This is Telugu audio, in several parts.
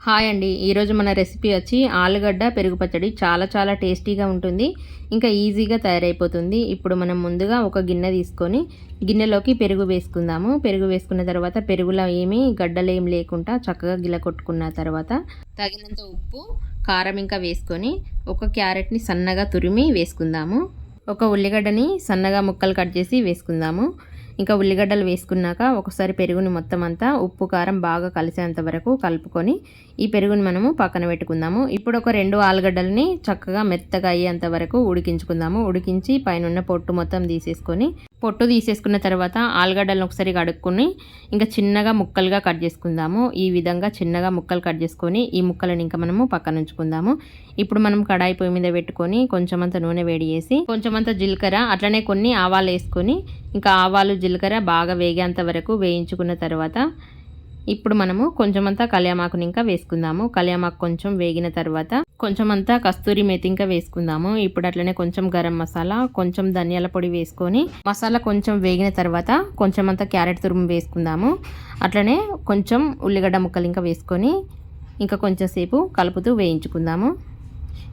హాయ్ అండి. ఈరోజు మన రెసిపీ వచ్చి ఆలుగడ్డ పెరుగు పచ్చడి. చాలా టేస్టీగా ఉంటుంది, ఇంకా ఈజీగా తయారైపోతుంది. ఇప్పుడు మనం ముందుగా ఒక గిన్నె తీసుకొని గిన్నెలోకి పెరుగు వేసుకుందాము. పెరుగు వేసుకున్న తర్వాత పెరుగులో ఏమీ గడ్డలు ఏం లేకుండా చక్కగా గిల కొట్టుకున్న తర్వాత తగినంత ఉప్పు, కారం ఇంకా వేసుకొని ఒక క్యారెట్ని సన్నగా తురిమి వేసుకుందాము. ఒక ఉల్లిగడ్డని సన్నగా ముక్కలు కట్ చేసి వేసుకుందాము. ఇంకా ఉల్లిగడ్డలు వేసుకున్నాక ఒకసారి పెరుగుని మొత్తం అంతా ఉప్పు కారం బాగా కలిసేంత వరకు కలుపుకొని ఈ పెరుగుని మనము పక్కన పెట్టుకుందాము. ఇప్పుడు ఒక 2 ఆలుగడ్డలని చక్కగా మెత్తగా అయ్యేంత వరకు ఉడికించుకుందాము. ఉడికించి పైన పొట్టు మొత్తం తీసేసుకొని పొట్టు తీసేసుకున్న తర్వాత ఆలుగడ్డలను ఒకసారి కడుక్కొని ఇంకా చిన్నగా ముక్కలుగా కట్ చేసుకుందాము. ఈ విధంగా చిన్నగా ముక్కలు కట్ చేసుకొని ఈ ముక్కలను ఇంకా మనము పక్కన ఉంచుకుందాము. ఇప్పుడు మనం కడాయి పొయ్యి మీద పెట్టుకొని కొంచెమంత నూనె వేడి చేసి కొంచెమంత జీలకర్ర అట్లనే కొన్ని ఆవాలు వేసుకొని ఇంకా ఆవాలు జీలకర్ర బాగా వేగేంత వరకు వేయించుకున్న తర్వాత ఇప్పుడు మనము కొంచెమంతా కళ్యామాకుని ఇంకా వేసుకుందాము. కళ్యామాకు కొంచెం వేగిన తర్వాత కొంచెమంతా కస్తూరి మేతి ఇంకా వేసుకుందాము. ఇప్పుడు అట్లనే కొంచెం గరం మసాలా, కొంచెం ధనియాల పొడి వేసుకొని మసాలా కొంచెం వేగిన తర్వాత కొంచెమంతా క్యారెట్ తురుము వేసుకుందాము. అట్లనే కొంచెం ఉల్లిగడ్డ ముక్కలు ఇంకా వేసుకొని ఇంకా కొంచెం సేపు కలుపుతూ వేయించుకుందాము.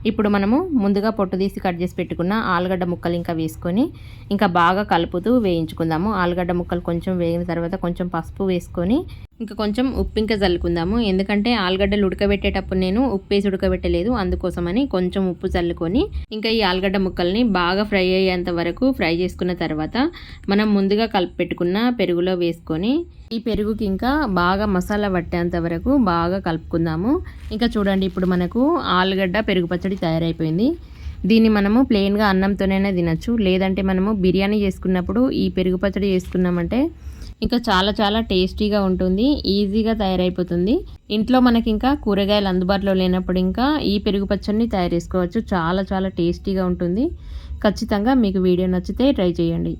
ఇప్పుడు మనము ముందుగా పొట్టు తీసి కట్ చేసి పెట్టుకున్న ఆలుగడ్డ ముక్కలు ఇంకా వేసుకొని ఇంకా బాగా కలుపుతూ వేయించుకుందాము. ఆలుగడ్డ ముక్కలు కొంచెం వేగిన తర్వాత కొంచెం పసుపు వేసుకొని ఇంకా కొంచెం ఉప్పు ఇంకా చల్లుకుందాము. ఎందుకంటే ఆలుగడ్డలు ఉడకబెట్టేటప్పుడు నేను ఉప్పు వేసి ఉడకబెట్టలేదు, అందుకోసమని కొంచెం ఉప్పు చల్లుకొని ఇంకా ఈ ఆలుగడ్డ ముక్కల్ని బాగా ఫ్రై అయ్యేంత వరకు ఫ్రై చేసుకున్న తర్వాత మనం ముందుగా కలిపి పెట్టుకున్న పెరుగులో వేసుకొని ఈ పెరుగుకి ఇంకా బాగా మసాలా పట్టేంత వరకు బాగా కలుపుకుందాము. ఇంకా చూడండి, ఇప్పుడు మనకు ఆలుగడ్డ పెరుగు పచ్చడి తయారైపోయింది. దీన్ని మనము ప్లెయిన్గా అన్నంతోనైనా తినచ్చు, లేదంటే మనము బిర్యానీ చేసుకున్నప్పుడు ఈ పెరుగు పచ్చడి చేసుకున్నామంటే ఇంకా చాలా టేస్టీగా ఉంటుంది, ఈజీగా తయారైపోతుంది. ఇంట్లో మనకి ఇంకా కూరగాయలు అందుబాటులో లేనప్పుడు ఇంకా ఈ పెరుగు పచ్చడిని తయారు చేసుకోవచ్చు. చాలా టేస్టీగా ఉంటుంది. ఖచ్చితంగా మీకు వీడియో నచ్చితే ట్రై చేయండి.